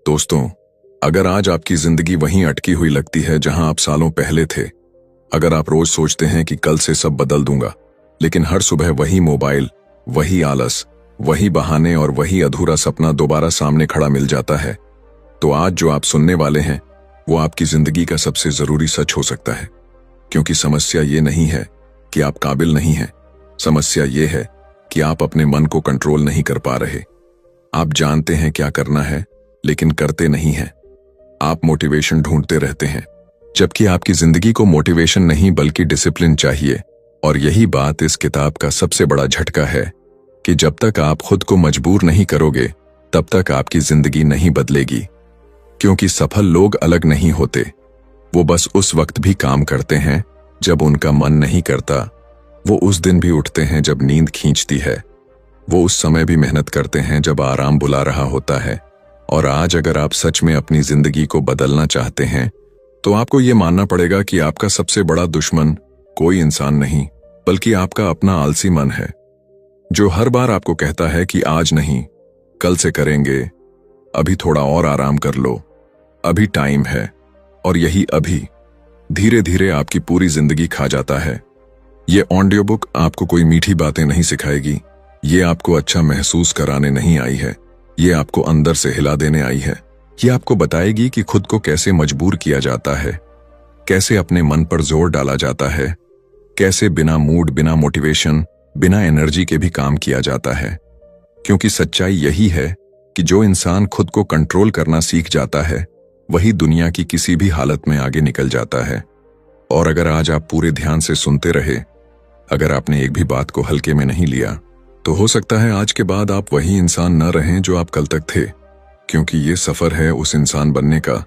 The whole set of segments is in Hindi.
दोस्तों, अगर आज आपकी जिंदगी वहीं अटकी हुई लगती है जहां आप सालों पहले थे, अगर आप रोज सोचते हैं कि कल से सब बदल दूंगा, लेकिन हर सुबह वही मोबाइल, वही आलस, वही बहाने और वही अधूरा सपना दोबारा सामने खड़ा मिल जाता है, तो आज जो आप सुनने वाले हैं वो आपकी जिंदगी का सबसे जरूरी सच हो सकता है। क्योंकि समस्या ये नहीं है कि आप काबिल नहीं हैं, समस्या ये है कि आप अपने मन को कंट्रोल नहीं कर पा रहे। आप जानते हैं क्या करना है, लेकिन करते नहीं हैं। आप मोटिवेशन ढूंढते रहते हैं, जबकि आपकी जिंदगी को मोटिवेशन नहीं बल्कि डिसिप्लिन चाहिए। और यही बात इस किताब का सबसे बड़ा झटका है कि जब तक आप खुद को मजबूर नहीं करोगे, तब तक आपकी जिंदगी नहीं बदलेगी। क्योंकि सफल लोग अलग नहीं होते, वो बस उस वक्त भी काम करते हैं जब उनका मन नहीं करता। वो उस दिन भी उठते हैं जब नींद खींचती है। वो उस समय भी मेहनत करते हैं जब आराम बुला रहा होता है। और आज अगर आप सच में अपनी जिंदगी को बदलना चाहते हैं, तो आपको ये मानना पड़ेगा कि आपका सबसे बड़ा दुश्मन कोई इंसान नहीं, बल्कि आपका अपना आलसी मन है, जो हर बार आपको कहता है कि आज नहीं, कल से करेंगे, अभी थोड़ा और आराम कर लो, अभी टाइम है। और यही अभी धीरे धीरे आपकी पूरी जिंदगी खा जाता है। ये ऑडियो बुक आपको कोई मीठी बातें नहीं सिखाएगी, ये आपको अच्छा महसूस कराने नहीं आई है, ये आपको अंदर से हिला देने आई है। ये आपको बताएगी कि खुद को कैसे मजबूर किया जाता है, कैसे अपने मन पर जोर डाला जाता है, कैसे बिना मूड, बिना मोटिवेशन, बिना एनर्जी के भी काम किया जाता है। क्योंकि सच्चाई यही है कि जो इंसान खुद को कंट्रोल करना सीख जाता है, वही दुनिया की किसी भी हालत में आगे निकल जाता है। और अगर आज आप पूरे ध्यान से सुनते रहे, अगर आपने एक भी बात को हल्के में नहीं लिया, तो हो सकता है आज के बाद आप वही इंसान न रहें जो आप कल तक थे। क्योंकि ये सफर है उस इंसान बनने का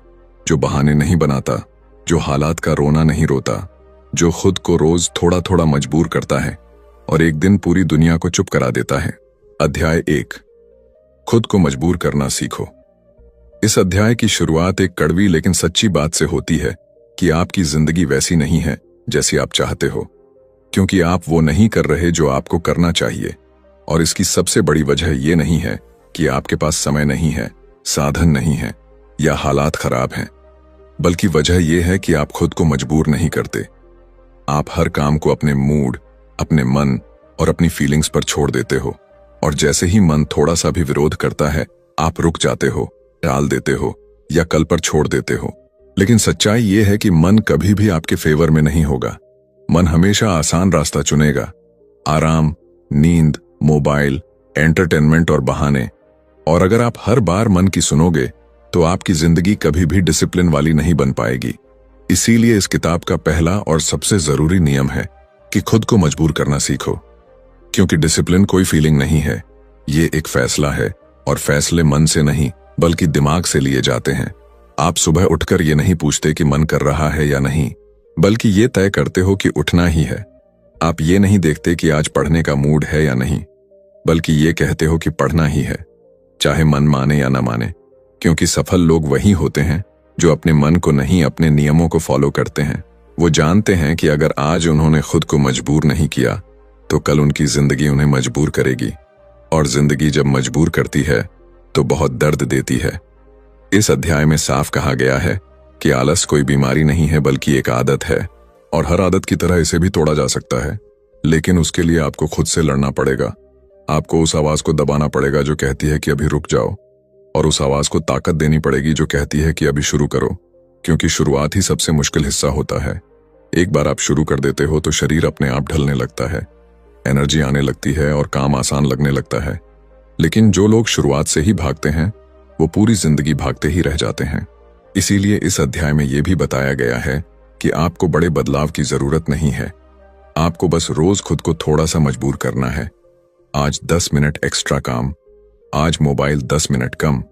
जो बहाने नहीं बनाता, जो हालात का रोना नहीं रोता, जो खुद को रोज थोड़ा थोड़ा मजबूर करता है और एक दिन पूरी दुनिया को चुप करा देता है। अध्याय 1, खुद को मजबूर करना सीखो। इस अध्याय की शुरुआत एक कड़वी लेकिन सच्ची बात से होती है कि आपकी जिंदगी वैसी नहीं है जैसी आप चाहते हो, क्योंकि आप वो नहीं कर रहे जो आपको करना चाहिए। और इसकी सबसे बड़ी वजह ये नहीं है कि आपके पास समय नहीं है, साधन नहीं है या हालात खराब हैं, बल्कि वजह यह है कि आप खुद को मजबूर नहीं करते। आप हर काम को अपने मूड, अपने मन और अपनी फीलिंग्स पर छोड़ देते हो। और जैसे ही मन थोड़ा सा भी विरोध करता है, आप रुक जाते हो, टाल देते हो या कल पर छोड़ देते हो। लेकिन सच्चाई यह है कि मन कभी भी आपके फेवर में नहीं होगा। मन हमेशा आसान रास्ता चुनेगा, आराम, नींद, मोबाइल, एंटरटेनमेंट और बहाने। और अगर आप हर बार मन की सुनोगे, तो आपकी जिंदगी कभी भी डिसिप्लिन वाली नहीं बन पाएगी। इसीलिए इस किताब का पहला और सबसे जरूरी नियम है कि खुद को मजबूर करना सीखो। क्योंकि डिसिप्लिन कोई फीलिंग नहीं है, ये एक फैसला है। और फैसले मन से नहीं बल्कि दिमाग से लिए जाते हैं। आप सुबह उठकर ये नहीं पूछते कि मन कर रहा है या नहीं, बल्कि ये तय करते हो कि उठना ही है। आप ये नहीं देखते कि आज पढ़ने का मूड है या नहीं, बल्कि ये कहते हो कि पढ़ना ही है, चाहे मन माने या ना माने। क्योंकि सफल लोग वही होते हैं जो अपने मन को नहीं, अपने नियमों को फॉलो करते हैं। वो जानते हैं कि अगर आज उन्होंने खुद को मजबूर नहीं किया, तो कल उनकी जिंदगी उन्हें मजबूर करेगी। और जिंदगी जब मजबूर करती है तो बहुत दर्द देती है। इस अध्याय में साफ कहा गया है कि आलस कोई बीमारी नहीं है बल्कि एक आदत है, और हर आदत की तरह इसे भी तोड़ा जा सकता है। लेकिन उसके लिए आपको खुद से लड़ना पड़ेगा। आपको उस आवाज को दबाना पड़ेगा जो कहती है कि अभी रुक जाओ, और उस आवाज को ताकत देनी पड़ेगी जो कहती है कि अभी शुरू करो। क्योंकि शुरुआत ही सबसे मुश्किल हिस्सा होता है। एक बार आप शुरू कर देते हो तो शरीर अपने आप ढलने लगता है, एनर्जी आने लगती है और काम आसान लगने लगता है। लेकिन जो लोग शुरुआत से ही भागते हैं, वो पूरी जिंदगी भागते ही रह जाते हैं। इसीलिए इस अध्याय में यह भी बताया गया है कि आपको बड़े बदलाव की जरूरत नहीं है। आपको बस रोज खुद को थोड़ा सा मजबूर करना है। आज 10 मिनट एक्स्ट्रा काम, आज मोबाइल 10 मिनट कम,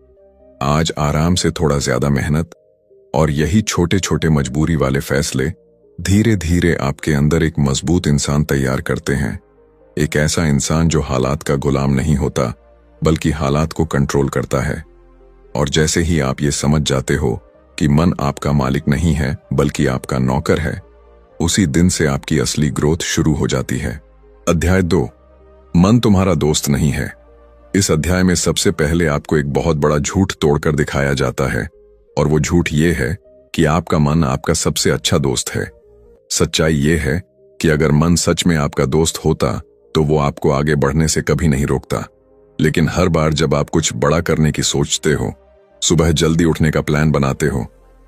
आज आराम से थोड़ा ज्यादा मेहनत। और यही छोटे छोटे मजबूरी वाले फैसले धीरे धीरे आपके अंदर एक मजबूत इंसान तैयार करते हैं। एक ऐसा इंसान जो हालात का गुलाम नहीं होता, बल्कि हालात को कंट्रोल करता है। और जैसे ही आप ये समझ जाते हो कि मन आपका मालिक नहीं है बल्कि आपका नौकर है, उसी दिन से आपकी असली ग्रोथ शुरू हो जाती है। अध्याय 2, मन तुम्हारा दोस्त नहीं है। इस अध्याय में सबसे पहले आपको एक बहुत बड़ा झूठ तोड़कर दिखाया जाता है, और वो झूठ ये है कि आपका मन आपका सबसे अच्छा दोस्त है। सच्चाई ये है कि अगर मन सच में आपका दोस्त होता तो वो आपको आगे बढ़ने से कभी नहीं रोकता। लेकिन हर बार जब आप कुछ बड़ा करने की सोचते हो, सुबह जल्दी उठने का प्लान बनाते हो,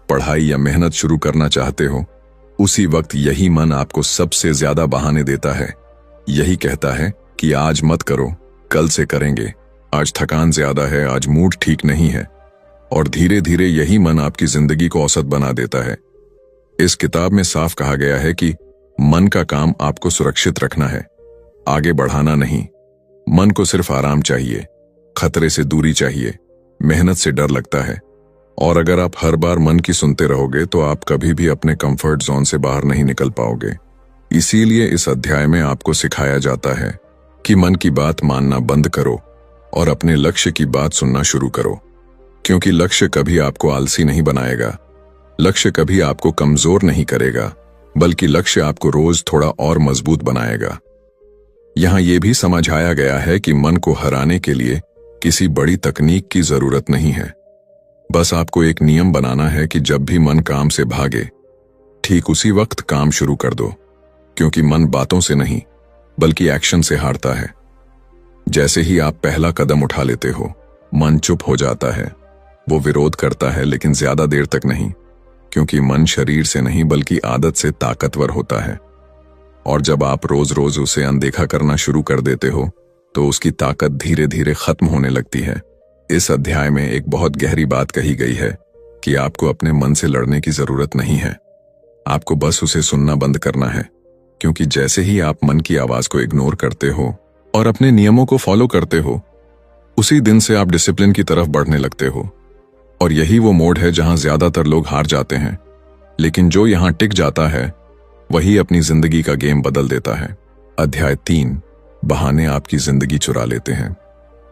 पढ़ाई या मेहनत शुरू करना चाहते हो, उसी वक्त यही मन आपको सबसे ज्यादा बहाने देता है। यही कहता है कि आज मत करो, कल से करेंगे, आज थकान ज्यादा है, आज मूड ठीक नहीं है। और धीरे धीरे यही मन आपकी जिंदगी को औसत बना देता है। इस किताब में साफ कहा गया है कि मन का काम आपको सुरक्षित रखना है, आगे बढ़ाना नहीं। मन को सिर्फ आराम चाहिए, खतरे से दूरी चाहिए, मेहनत से डर लगता है। और अगर आप हर बार मन की सुनते रहोगे तो आप कभी भी अपने कंफर्ट जोन से बाहर नहीं निकल पाओगे। इसीलिए इस अध्याय में आपको सिखाया जाता है कि मन की बात मानना बंद करो और अपने लक्ष्य की बात सुनना शुरू करो। क्योंकि लक्ष्य कभी आपको आलसी नहीं बनाएगा, लक्ष्य कभी आपको कमजोर नहीं करेगा, बल्कि लक्ष्य आपको रोज थोड़ा और मजबूत बनाएगा। यहां यह भी समझाया गया है कि मन को हराने के लिए किसी बड़ी तकनीक की जरूरत नहीं है। बस आपको एक नियम बनाना है कि जब भी मन काम से भागे, ठीक उसी वक्त काम शुरू कर दो। क्योंकि मन बातों से नहीं बल्कि एक्शन से हारता है। जैसे ही आप पहला कदम उठा लेते हो, मन चुप हो जाता है। वो विरोध करता है, लेकिन ज्यादा देर तक नहीं, क्योंकि मन शरीर से नहीं बल्कि आदत से ताकतवर होता है। और जब आप रोज रोज उसे अनदेखा करना शुरू कर देते हो तो उसकी ताकत धीरे धीरे खत्म होने लगती है। इस अध्याय में एक बहुत गहरी बात कही गई है कि आपको अपने मन से लड़ने की जरूरत नहीं है, आपको बस उसे सुनना बंद करना है। क्योंकि जैसे ही आप मन की आवाज को इग्नोर करते हो और अपने नियमों को फॉलो करते हो, उसी दिन से आप डिसिप्लिन की तरफ बढ़ने लगते हो। और यही वो मोड़ है जहां ज्यादातर लोग हार जाते हैं, लेकिन जो यहां टिक जाता है वही अपनी जिंदगी का गेम बदल देता है। अध्याय 3, बहाने आपकी जिंदगी चुरा लेते हैं।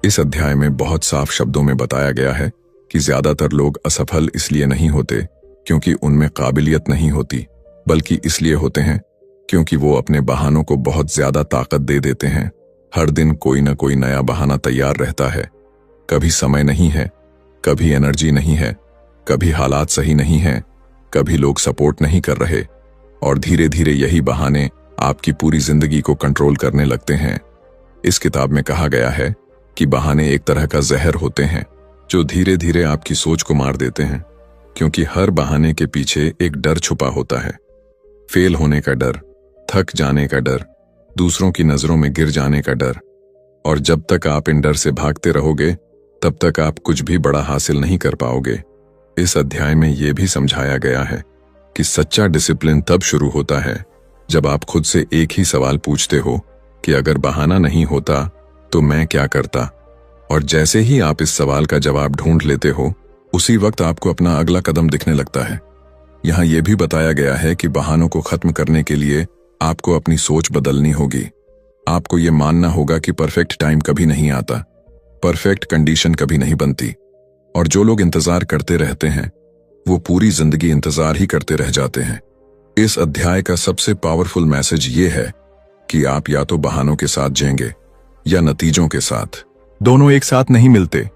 इस अध्याय में बहुत साफ शब्दों में बताया गया है कि ज्यादातर लोग असफल इसलिए नहीं होते क्योंकि उनमें काबिलियत नहीं होती, बल्कि इसलिए होते हैं क्योंकि वो अपने बहानों को बहुत ज्यादा ताकत दे देते हैं। हर दिन कोई ना कोई नया बहाना तैयार रहता है। कभी समय नहीं है, कभी एनर्जी नहीं है, कभी हालात सही नहीं है, कभी लोग सपोर्ट नहीं कर रहे। और धीरे धीरे यही बहाने आपकी पूरी जिंदगी को कंट्रोल करने लगते हैं। इस किताब में कहा गया है कि बहाने एक तरह का जहर होते हैं जो धीरे धीरे आपकी सोच को मार देते हैं। क्योंकि हर बहाने के पीछे एक डर छुपा होता है, फेल होने का डर, थक जाने का डर, दूसरों की नजरों में गिर जाने का डर। और जब तक आप इन डर से भागते रहोगे तब तक आप कुछ भी बड़ा हासिल नहीं कर पाओगे। इस अध्याय में यह भी समझाया गया है कि सच्चा डिसिप्लिन तब शुरू होता है जब आप खुद से एक ही सवाल पूछते हो कि अगर बहाना नहीं होता तो मैं क्या करता। और जैसे ही आप इस सवाल का जवाब ढूंढ लेते हो, उसी वक्त आपको अपना अगला कदम दिखने लगता है। यहां यह भी बताया गया है कि बहानों को खत्म करने के लिए आपको अपनी सोच बदलनी होगी। आपको ये मानना होगा कि परफेक्ट टाइम कभी नहीं आता, परफेक्ट कंडीशन कभी नहीं बनती। और जो लोग इंतजार करते रहते हैं वो पूरी जिंदगी इंतजार ही करते रह जाते हैं। इस अध्याय का सबसे पावरफुल मैसेज ये है कि आप या तो बहानों के साथ जिएंगे या नतीजों के साथ। दोनों एक साथ नहीं मिलते।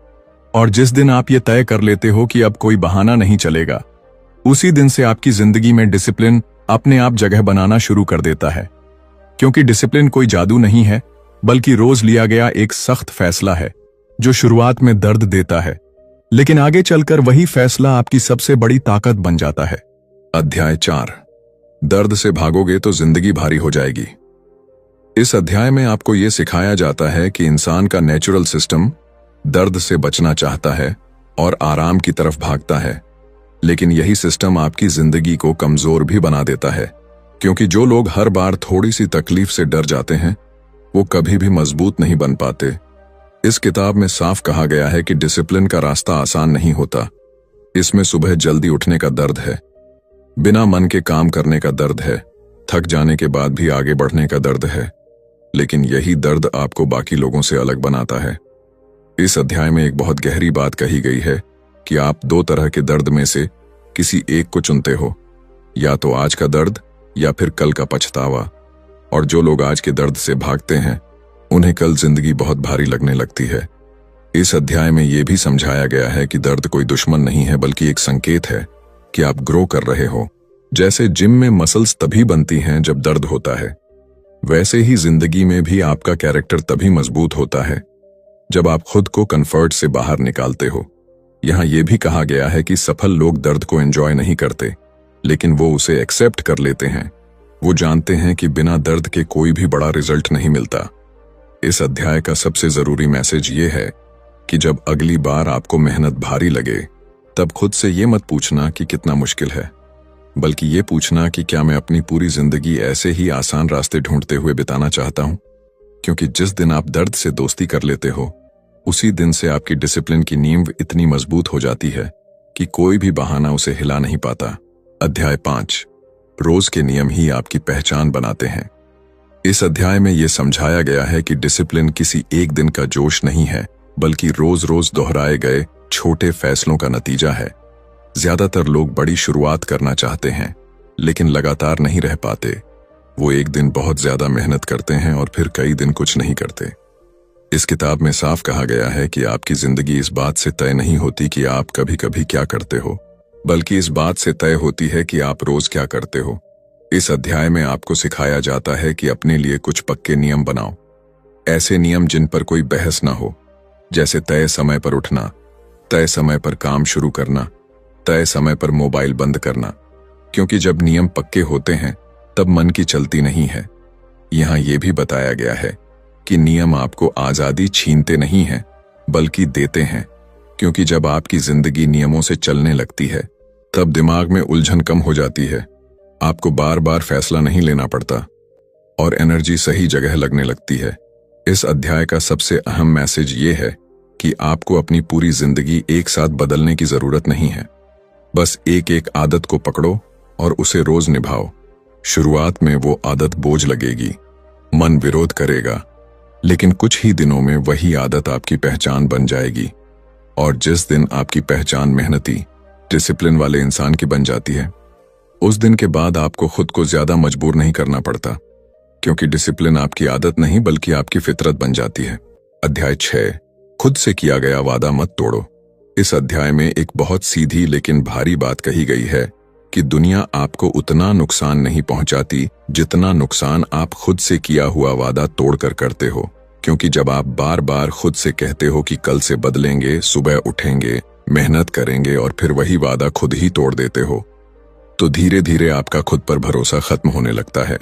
और जिस दिन आप ये तय कर लेते हो कि अब कोई बहाना नहीं चलेगा, उसी दिन से आपकी जिंदगी में डिसिप्लिन अपने आप जगह बनाना शुरू कर देता है। क्योंकि डिसिप्लिन कोई जादू नहीं है, बल्कि रोज लिया गया एक सख्त फैसला है जो शुरुआत में दर्द देता है, लेकिन आगे चलकर वही फैसला आपकी सबसे बड़ी ताकत बन जाता है। अध्याय 4, दर्द से भागोगे तो जिंदगी भारी हो जाएगी। इस अध्याय में आपको यह सिखाया जाता है कि इंसान का नेचुरल सिस्टम दर्द से बचना चाहता है और आराम की तरफ भागता है। लेकिन यही सिस्टम आपकी जिंदगी को कमजोर भी बना देता है। क्योंकि जो लोग हर बार थोड़ी सी तकलीफ से डर जाते हैं वो कभी भी मजबूत नहीं बन पाते। इस किताब में साफ कहा गया है कि डिसिप्लिन का रास्ता आसान नहीं होता। इसमें सुबह जल्दी उठने का दर्द है, बिना मन के काम करने का दर्द है, थक जाने के बाद भी आगे बढ़ने का दर्द है। लेकिन यही दर्द आपको बाकी लोगों से अलग बनाता है। इस अध्याय में एक बहुत गहरी बात कही गई है कि आप 2 तरह के दर्द में से किसी एक को चुनते हो, या तो आज का दर्द या फिर कल का पछतावा। और जो लोग आज के दर्द से भागते हैं उन्हें कल जिंदगी बहुत भारी लगने लगती है। इस अध्याय में यह भी समझाया गया है कि दर्द कोई दुश्मन नहीं है बल्कि एक संकेत है कि आप ग्रो कर रहे हो। जैसे जिम में मसल्स तभी बनती हैं जब दर्द होता है, वैसे ही जिंदगी में भी आपका कैरेक्टर तभी मजबूत होता है जब आप खुद को कंफर्ट से बाहर निकालते हो। यहां यह भी कहा गया है कि सफल लोग दर्द को एंजॉय नहीं करते, लेकिन वो उसे एक्सेप्ट कर लेते हैं। वो जानते हैं कि बिना दर्द के कोई भी बड़ा रिजल्ट नहीं मिलता। इस अध्याय का सबसे जरूरी मैसेज ये है कि जब अगली बार आपको मेहनत भारी लगे, तब खुद से ये मत पूछना कि कितना मुश्किल है, बल्कि ये पूछना कि क्या मैं अपनी पूरी जिंदगी ऐसे ही आसान रास्ते ढूंढते हुए बिताना चाहता हूं। क्योंकि जिस दिन आप दर्द से दोस्ती कर लेते हो, उसी दिन से आपकी डिसिप्लिन की नींव इतनी मजबूत हो जाती है कि कोई भी बहाना उसे हिला नहीं पाता। अध्याय 5, रोज के नियम ही आपकी पहचान बनाते हैं। इस अध्याय में यह समझाया गया है कि डिसिप्लिन किसी एक दिन का जोश नहीं है, बल्कि रोज रोज दोहराए गए छोटे फैसलों का नतीजा है। ज्यादातर लोग बड़ी शुरुआत करना चाहते हैं, लेकिन लगातार नहीं रह पाते। वो एक दिन बहुत ज्यादा मेहनत करते हैं और फिर कई दिन कुछ नहीं करते। इस किताब में साफ कहा गया है कि आपकी जिंदगी इस बात से तय नहीं होती कि आप कभी कभी क्या करते हो, बल्कि इस बात से तय होती है कि आप रोज क्या करते हो। इस अध्याय में आपको सिखाया जाता है कि अपने लिए कुछ पक्के नियम बनाओ, ऐसे नियम जिन पर कोई बहस ना हो, जैसे तय समय पर उठना, तय समय पर काम शुरू करना, तय समय पर मोबाइल बंद करना। क्योंकि जब नियम पक्के होते हैं तब मन की चलती नहीं है। यहां यह भी बताया गया है कि नियम आपको आजादी छीनते नहीं हैं, बल्कि देते हैं। क्योंकि जब आपकी जिंदगी नियमों से चलने लगती है, तब दिमाग में उलझन कम हो जाती है। आपको बार बार फैसला नहीं लेना पड़ता और एनर्जी सही जगह लगने लगती है। इस अध्याय का सबसे अहम मैसेज ये है कि आपको अपनी पूरी जिंदगी एक साथ बदलने की जरूरत नहीं है। बस एक एक आदत को पकड़ो और उसे रोज निभाओ। शुरुआत में वो आदत बोझ लगेगी, मन विरोध करेगा, लेकिन कुछ ही दिनों में वही आदत आपकी पहचान बन जाएगी। और जिस दिन आपकी पहचान मेहनती, डिसिप्लिन वाले इंसान की बन जाती है, उस दिन के बाद आपको खुद को ज्यादा मजबूर नहीं करना पड़ता, क्योंकि डिसिप्लिन आपकी आदत नहीं बल्कि आपकी फितरत बन जाती है। अध्याय 6, खुद से किया गया वादा मत तोड़ो। इस अध्याय में एक बहुत सीधी लेकिन भारी बात कही गई है कि दुनिया आपको उतना नुकसान नहीं पहुंचाती जितना नुकसान आप खुद से किया हुआ वादा तोड़कर करते हो। क्योंकि जब आप बार बार खुद से कहते हो कि कल से बदलेंगे, सुबह उठेंगे, मेहनत करेंगे और फिर वही वादा खुद ही तोड़ देते हो, तो धीरे धीरे आपका खुद पर भरोसा खत्म होने लगता है।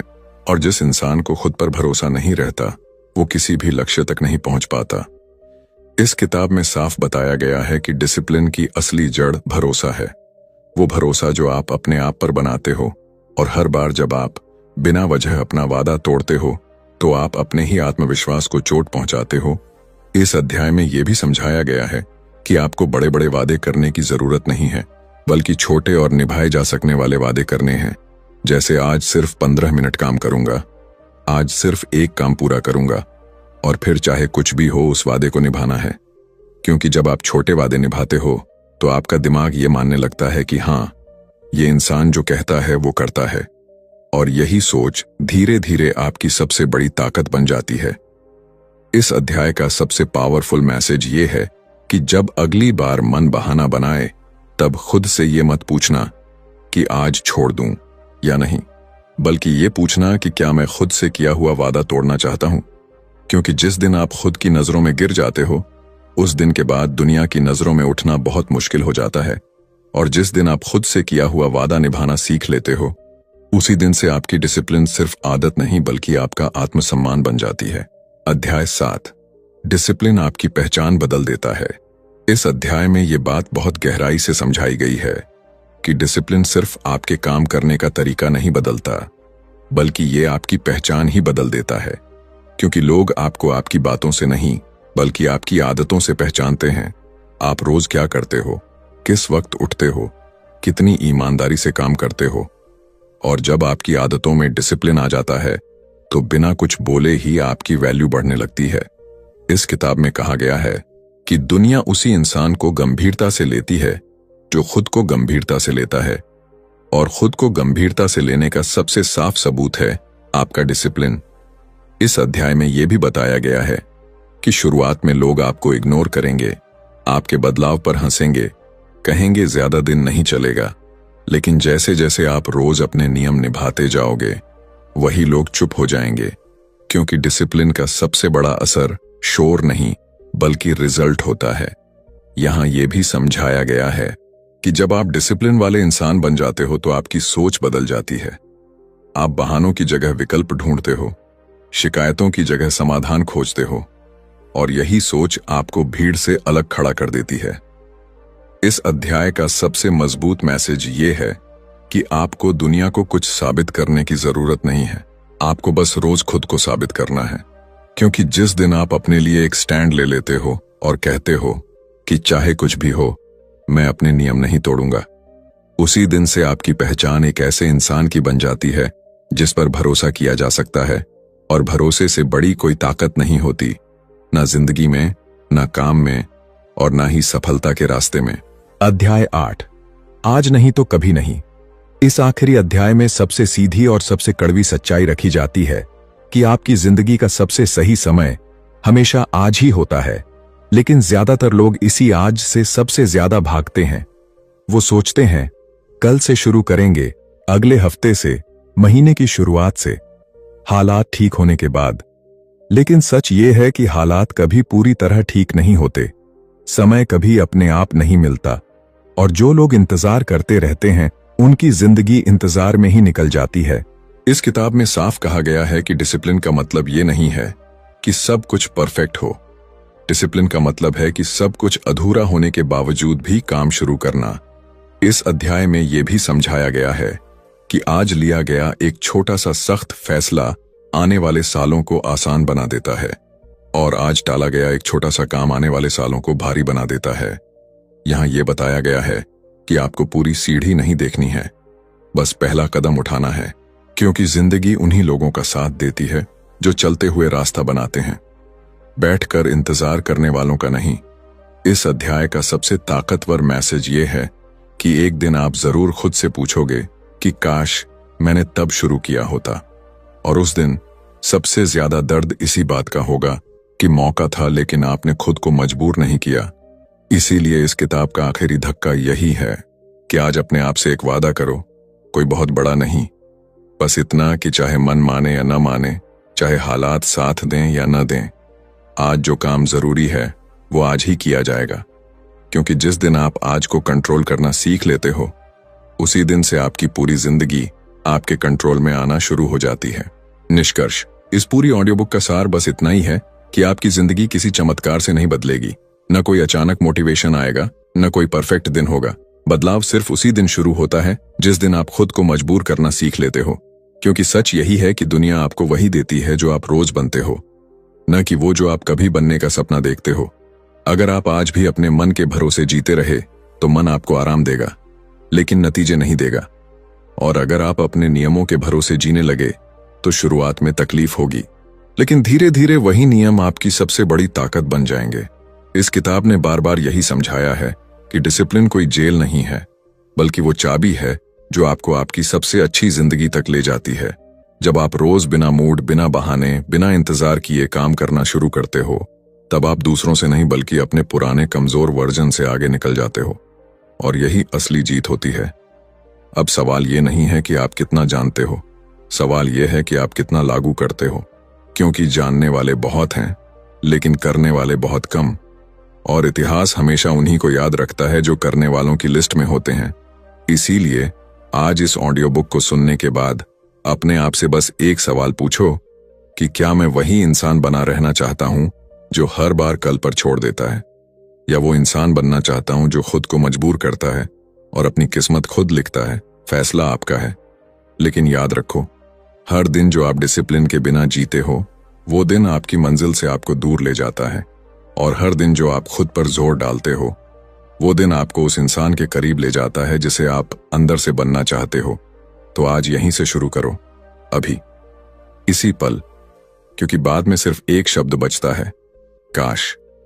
और जिस इंसान को खुद पर भरोसा नहीं रहता, वो किसी भी लक्ष्य तक नहीं पहुंच पाता। इस किताब में साफ बताया गया है कि डिसिप्लिन की असली जड़ भरोसा है। वो भरोसा जो आप अपने आप पर बनाते हो, और हर बार जब आप बिना वजह अपना वादा तोड़ते हो, तो आप अपने ही आत्मविश्वास को चोट पहुंचाते हो। इस अध्याय में यह भी समझाया गया है कि आपको बड़े बड़े वादे करने की जरूरत नहीं है, बल्कि छोटे और निभाए जा सकने वाले वादे करने हैं। जैसे आज सिर्फ 15 मिनट काम करूंगा, आज सिर्फ एक काम पूरा करूंगा, और फिर चाहे कुछ भी हो उस वादे को निभाना है। क्योंकि जब आप छोटे वादे निभाते हो, तो आपका दिमाग ये मानने लगता है कि हाँ, ये इंसान जो कहता है वो करता है, और यही सोच धीरे धीरे आपकी सबसे बड़ी ताकत बन जाती है। इस अध्याय का सबसे पावरफुल मैसेज ये है कि जब अगली बार मन बहाना बनाए, तब खुद से ये मत पूछना कि आज छोड़ दूं या नहीं, बल्कि ये पूछना कि क्या मैं खुद से किया हुआ वादा तोड़ना चाहता हूं। क्योंकि जिस दिन आप खुद की नजरों में गिर जाते हो, उस दिन के बाद दुनिया की नजरों में उठना बहुत मुश्किल हो जाता है। और जिस दिन आप खुद से किया हुआ वादा निभाना सीख लेते हो, उसी दिन से आपकी डिसिप्लिन सिर्फ आदत नहीं बल्कि आपका आत्मसम्मान बन जाती है। अध्याय 7, डिसिप्लिन आपकी पहचान बदल देता है। इस अध्याय में ये बात बहुत गहराई से समझाई गई है कि डिसिप्लिन सिर्फ आपके काम करने का तरीका नहीं बदलता, बल्कि ये आपकी पहचान ही बदल देता है। क्योंकि लोग आपको आपकी बातों से नहीं बल्कि आपकी आदतों से पहचानते हैं। आप रोज क्या करते हो, किस वक्त उठते हो, कितनी ईमानदारी से काम करते हो। और जब आपकी आदतों में डिसिप्लिन आ जाता है, तो बिना कुछ बोले ही आपकी वैल्यू बढ़ने लगती है। इस किताब में कहा गया है कि दुनिया उसी इंसान को गंभीरता से लेती है जो खुद को गंभीरता से लेता है, और खुद को गंभीरता से लेने का सबसे साफ सबूत है आपका डिसिप्लिन। इस अध्याय में यह भी बताया गया है कि शुरुआत में लोग आपको इग्नोर करेंगे, आपके बदलाव पर हंसेंगे, कहेंगे ज्यादा दिन नहीं चलेगा। लेकिन जैसे जैसे आप रोज अपने नियम निभाते जाओगे, वही लोग चुप हो जाएंगे, क्योंकि डिसिप्लिन का सबसे बड़ा असर शोर नहीं बल्कि रिजल्ट होता है। यहां यह भी समझाया गया है कि जब आप डिसिप्लिन वाले इंसान बन जाते हो तो आपकी सोच बदल जाती है। आप बहानों की जगह विकल्प ढूंढते हो, शिकायतों की जगह समाधान खोजते हो, और यही सोच आपको भीड़ से अलग खड़ा कर देती है। इस अध्याय का सबसे मजबूत मैसेज ये है कि आपको दुनिया को कुछ साबित करने की जरूरत नहीं है, आपको बस रोज खुद को साबित करना है। क्योंकि जिस दिन आप अपने लिए एक स्टैंड ले लेते हो और कहते हो कि चाहे कुछ भी हो, मैं अपने नियम नहीं तोड़ूंगा, उसी दिन से आपकी पहचान एक ऐसे इंसान की बन जाती है जिस पर भरोसा किया जा सकता है। और भरोसे से बड़ी कोई ताकत नहीं होती, ना जिंदगी में, ना काम में, और ना ही सफलता के रास्ते में। अध्याय 8, आज नहीं तो कभी नहीं। इस आखिरी अध्याय में सबसे सीधी और सबसे कड़वी सच्चाई रखी जाती है कि आपकी जिंदगी का सबसे सही समय हमेशा आज ही होता है। लेकिन ज्यादातर लोग इसी आज से सबसे ज्यादा भागते हैं। वो सोचते हैं कल से शुरू करेंगे, अगले हफ्ते से, महीने की शुरुआत से, हालात ठीक होने के बाद। लेकिन सच ये है कि हालात कभी पूरी तरह ठीक नहीं होते, समय कभी अपने आप नहीं मिलता, और जो लोग इंतजार करते रहते हैं उनकी जिंदगी इंतजार में ही निकल जाती है। इस किताब में साफ कहा गया है कि डिसिप्लिन का मतलब ये नहीं है कि सब कुछ परफेक्ट हो। डिसिप्लिन का मतलब है कि सब कुछ अधूरा होने के बावजूद भी काम शुरू करना। इस अध्याय में यह भी समझाया गया है कि आज लिया गया एक छोटा सा सख्त फैसला आने वाले सालों को आसान बना देता है, और आज टाला गया एक छोटा सा काम आने वाले सालों को भारी बना देता है। यहां यह बताया गया है कि आपको पूरी सीढ़ी नहीं देखनी है, बस पहला कदम उठाना है, क्योंकि जिंदगी उन्हीं लोगों का साथ देती है जो चलते हुए रास्ता बनाते हैं, बैठकर इंतजार करने वालों का नहीं। इस अध्याय का सबसे ताकतवर मैसेज ये है कि एक दिन आप जरूर खुद से पूछोगे कि काश मैंने तब शुरू किया होता, और उस दिन सबसे ज्यादा दर्द इसी बात का होगा कि मौका था लेकिन आपने खुद को मजबूर नहीं किया। इसीलिए इस किताब का आखिरी धक्का यही है कि आज अपने आप से एक वादा करो, कोई बहुत बड़ा नहीं, बस इतना कि चाहे मन माने या न माने, चाहे हालात साथ दें या न दें, आज जो काम जरूरी है वो आज ही किया जाएगा। क्योंकि जिस दिन आप आज को कंट्रोल करना सीख लेते हो, उसी दिन से आपकी पूरी जिंदगी आपके कंट्रोल में आना शुरू हो जाती है। निष्कर्ष, इस पूरी ऑडियो बुक का सार बस इतना ही है कि आपकी जिंदगी किसी चमत्कार से नहीं बदलेगी, न कोई अचानक मोटिवेशन आएगा, न कोई परफेक्ट दिन होगा। बदलाव सिर्फ उसी दिन शुरू होता है जिस दिन आप खुद को मजबूर करना सीख लेते हो। क्योंकि सच यही है कि दुनिया आपको वही देती है जो आप रोज बनते हो, न कि वो जो आप कभी बनने का सपना देखते हो। अगर आप आज भी अपने मन के भरोसे जीते रहे तो मन आपको आराम देगा, लेकिन नतीजे नहीं देगा। और अगर आप अपने नियमों के भरोसे जीने लगे तो शुरुआत में तकलीफ होगी, लेकिन धीरे धीरे वही नियम आपकी सबसे बड़ी ताकत बन जाएंगे। इस किताब ने बार बार यही समझाया है कि डिसिप्लिन कोई जेल नहीं है, बल्कि वो चाबी है जो आपको आपकी सबसे अच्छी जिंदगी तक ले जाती है। जब आप रोज बिना मूड, बिना बहाने, बिना इंतजार किए काम करना शुरू करते हो, तब आप दूसरों से नहीं बल्कि अपने पुराने कमजोर वर्जन से आगे निकल जाते हो, और यही असली जीत होती है। अब सवाल ये नहीं है कि आप कितना जानते हो, सवाल यह है कि आप कितना लागू करते हो। क्योंकि जानने वाले बहुत हैं, लेकिन करने वाले बहुत कम, और इतिहास हमेशा उन्हीं को याद रखता है जो करने वालों की लिस्ट में होते हैं। इसीलिए आज इस ऑडियो बुक को सुनने के बाद अपने आप से बस एक सवाल पूछो कि क्या मैं वही इंसान बना रहना चाहता हूं जो हर बार कल पर छोड़ देता है, या वो इंसान बनना चाहता हूं जो खुद को मजबूर करता है और अपनी किस्मत खुद लिखता है। फैसला आपका है, लेकिन याद रखो, हर दिन जो आप डिसिप्लिन के बिना जीते हो, वो दिन आपकी मंजिल से आपको दूर ले जाता है, और हर दिन जो आप खुद पर जोर डालते हो, वो दिन आपको उस इंसान के करीब ले जाता है जिसे आप अंदर से बनना चाहते हो। तो आज यहीं से शुरू करो, अभी, इसी पल, क्योंकि बाद में सिर्फ एक शब्द बचता है, काश।